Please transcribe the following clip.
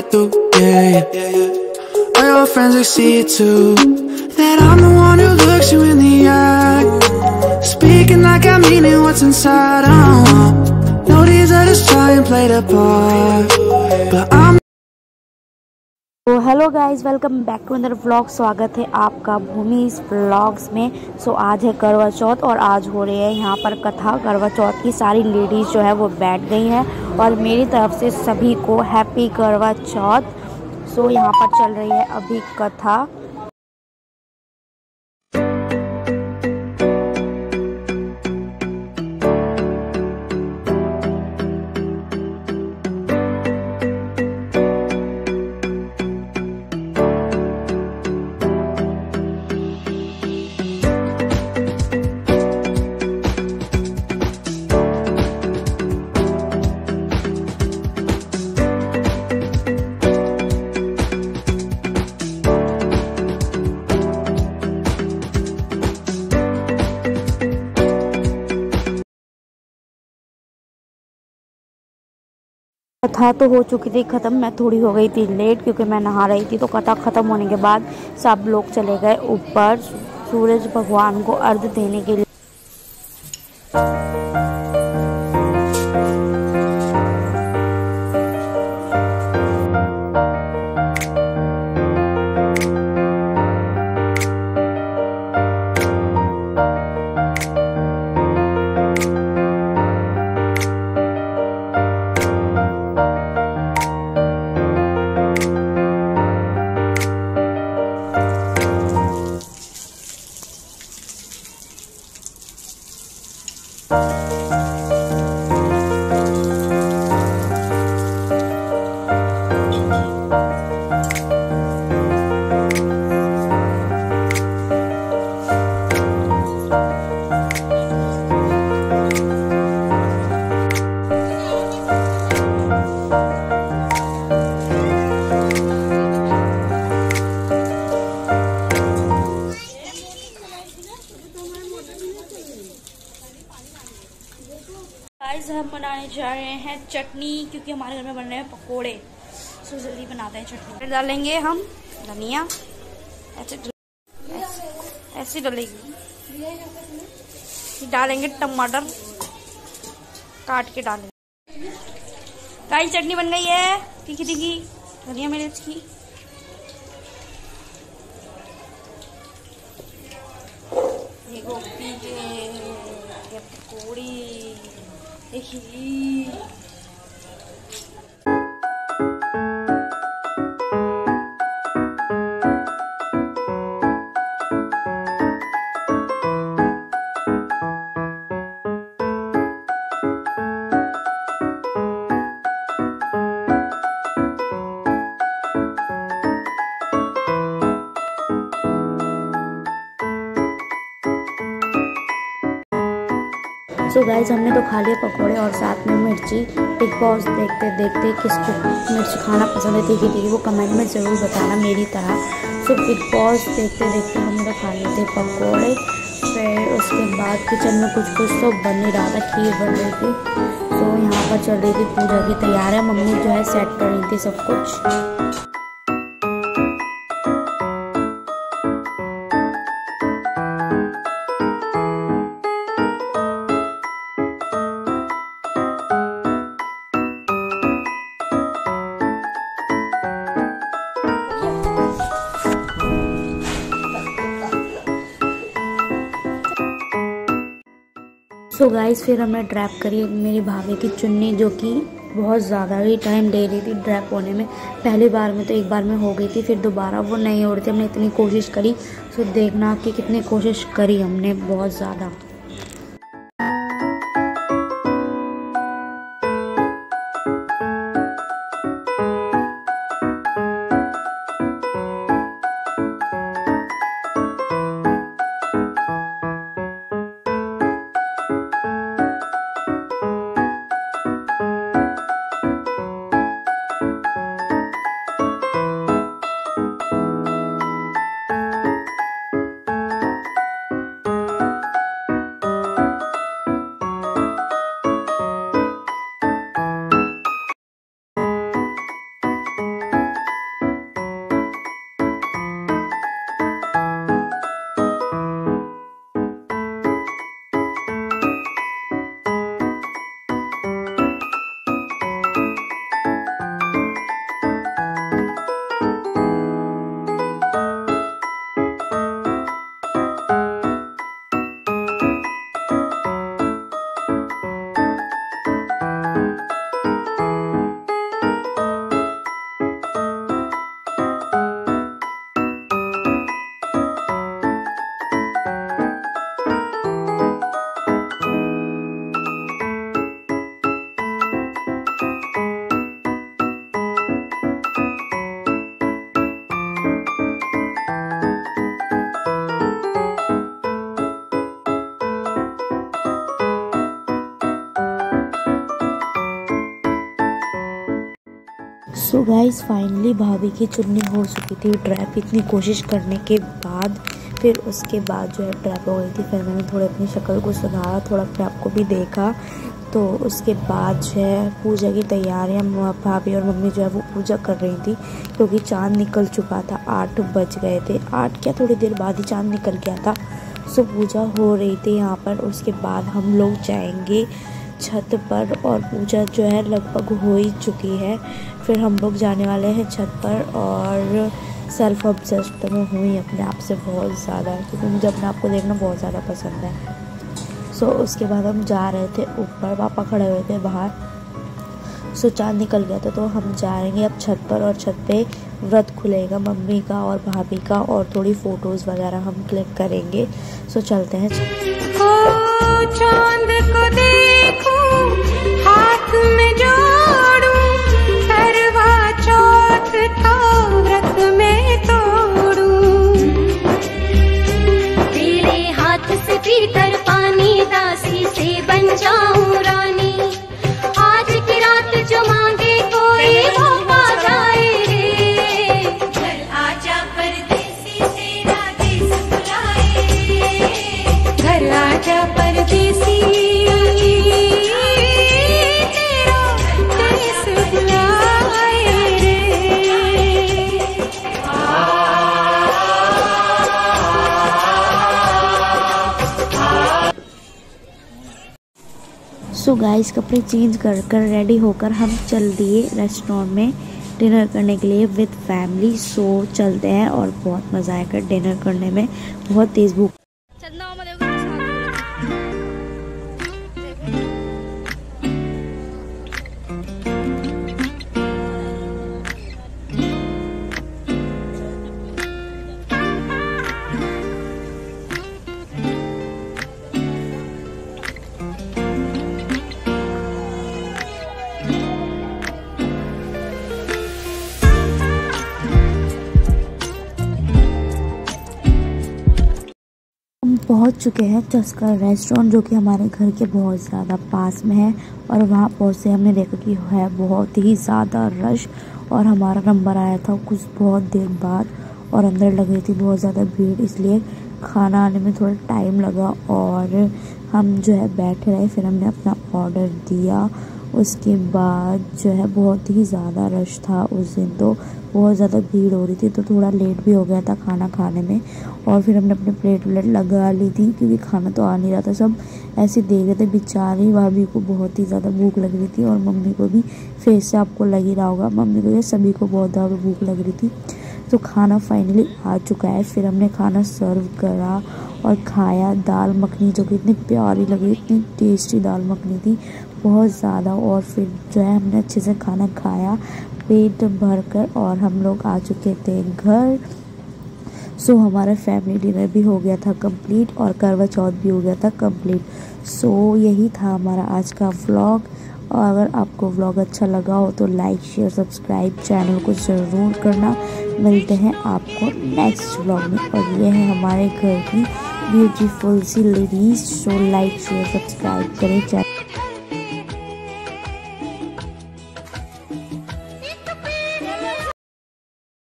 get through, yeah, yeah. All your friends, they see it too, that I'm the one who looks you in the eye, speaking like I mean it, what's inside, no, these others try and play the part, but I'm तो hello guys, welcome back to another vlog. स्वागत है आपका भूमि's vlogs में। सो आज है करवा चौथ और आज हो रही है यहाँ पर कथा। करवा चौथ की सारी लेडीज़ जो है वो बैठ गई हैं और मेरी तरफ से सभी को हैप्पी करवा चौथ। सो यहाँ पर चल रही है अभी कथा। कथा तो हो चुकी थी ख़त्म। मैं थोड़ी हो गई थी लेट क्योंकि मैं नहा रही थी। तो कथा ख़त्म होने के बाद सब लोग चले गए ऊपर सूरज भगवान को अर्घ्य देने के लिए। गाइस, हम बनाने जा रहे हैं चटनी क्योंकि हमारे घर में बन रहे हैं पकोड़े। सो जल्दी बनाते हैं चटनी। फिर डालेंगे हम धनिया, ऐसे डलेगी। डालेंगे टमाटर, काट के डालेंगे। गाइस, चटनी बन गई है तीखी तीखी धनिया मिर्च की। ये गोभी के पकौड़ी देखिए। सो गाइस, हमने तो खा लिए पकोड़े और साथ में मिर्ची। बिग बॉस देखते देखते किसको मिर्च खाना पसंद है तीखी तीखी, वो कमेंट में ज़रूर बताना मेरी तरह। सो बिग बॉस देखते देखते हमने तो खा लिए थे पकोड़े। फिर उसके बाद किचन में कुछ कुछ तो बन ही रहा था, खीर बन रही थी। सो यहाँ पर चल रही थी पूजा की तैयारी। मम्मी जो है सेट कर रही थी सब कुछ। सो गाइस, फिर हमने ड्रैप करी मेरी भाभी की चुन्नी, जो कि बहुत ज़्यादा ही टाइम ले रही थी ड्रैप होने में। पहली बार में तो एक बार में हो गई थी, फिर दोबारा वो नहीं हो रही थी। हमने इतनी कोशिश करी। सो देखना कि कितनी कोशिश करी हमने, बहुत ज़्यादा। सो गाइस फाइनली भाभी की चुन्नी हो चुकी थी ड्रैप, इतनी कोशिश करने के बाद। फिर उसके बाद जो है ड्रैप हो गई थी। फिर मैंने थोड़ा अपनी शक्ल को सुधारा, थोड़ा अपने आप को भी देखा। तो उसके बाद जो है पूजा की तैयारियां भाभी और मम्मी जो है वो पूजा कर रही थी, क्योंकि चाँद निकल चुका था, 8 बज गए थे। 8 क्या, थोड़ी देर बाद ही चाँद निकल गया था। सो पूजा हो रही थी यहाँ पर। उसके बाद हम लोग जाएंगे छत पर, और पूजा जो है लगभग हो ही चुकी है। फिर हम लोग जाने वाले हैं छत पर। और सेल्फ ऑब्सेस्ड तो मैं हुई अपने आप से बहुत ज़्यादा, क्योंकि मुझे अपने आप को देखना बहुत ज़्यादा पसंद है। सो उसके बाद हम जा रहे थे ऊपर, पापा खड़े हुए थे बाहर। सो चाँद निकल गया था, तो हम जाएंगे अब छत पर। और छत पे व्रत खुलेगा मम्मी का और भाभी का, और थोड़ी फ़ोटोज़ वगैरह हम क्लिक करेंगे। सो चलते हैं। चाँद को देखूं, हाथ में जोड़ूं, करवा चौथ का व्रत में तोड़ूं, तेरे हाथ से पीकर पानी, दासी से बन जाऊं रानी, आज की रात जो मांगे कोई वो पा जाए रे, घर आजा परदेसी तेरा देश बुलाए, घर आजा परदेसी तेरा देश बुलाए रे। सो गाइस कपड़े चेंज कर रेडी होकर हम चल दिए रेस्टोरेंट में डिनर करने के लिए विद फैमिली। सो चलते हैं और बहुत मज़ा आएगा डिनर करने में, बहुत तेज़ भूख। पहुंच चुके हैं चस्का रेस्टोरेंट, जो कि हमारे घर के बहुत ज़्यादा पास में है। और वहाँ पहुँचे हमने देखा कि है बहुत ही ज़्यादा रश, और हमारा नंबर आया था कुछ बहुत देर बाद, और अंदर लग रही थी बहुत ज़्यादा भीड़, इसलिए खाना आने में थोड़ा टाइम लगा। और हम जो है बैठे रहे, फिर हमने अपना ऑर्डर दिया। उसके बाद जो है बहुत ही ज़्यादा रश था उस दिन, तो बहुत ज़्यादा भीड़ हो रही थी, तो थोड़ा लेट भी हो गया था खाना खाने में। और फिर हमने अपने प्लेट लगा ली थी, क्योंकि खाना तो आ नहीं रहा था। सब ऐसे देख रहे थे। बेचारी भाभी को बहुत ही ज़्यादा भूख लग रही थी, और मम्मी को भी, फेस से आपको लग ही रहा होगा, मम्मी को या सभी को बहुत ज़्यादा भूख लग रही थी। तो खाना फाइनली आ चुका है। फिर हमने खाना सर्व करा और खाया दाल मखनी, जो कि इतनी प्यारी लगी, इतनी टेस्टी दाल मखनी थी, बहुत ज़्यादा। और फिर जो है हमने अच्छे से खाना खाया पेट भर कर, और हम लोग आ चुके थे घर। सो हमारा फैमिली डिनर भी हो गया था कंप्लीट, और करवा चौथ भी हो गया था कंप्लीट। सो यही था हमारा आज का व्लॉग। और अगर आपको व्लॉग अच्छा लगा हो तो लाइक शेयर सब्सक्राइब चैनल को ज़रूर करना। मिलते हैं आपको नेक्स्ट व्लॉग में। और ये है हमारे घर की ब्यूटीफुल सी ladies. So like share subscribe करें चैनल।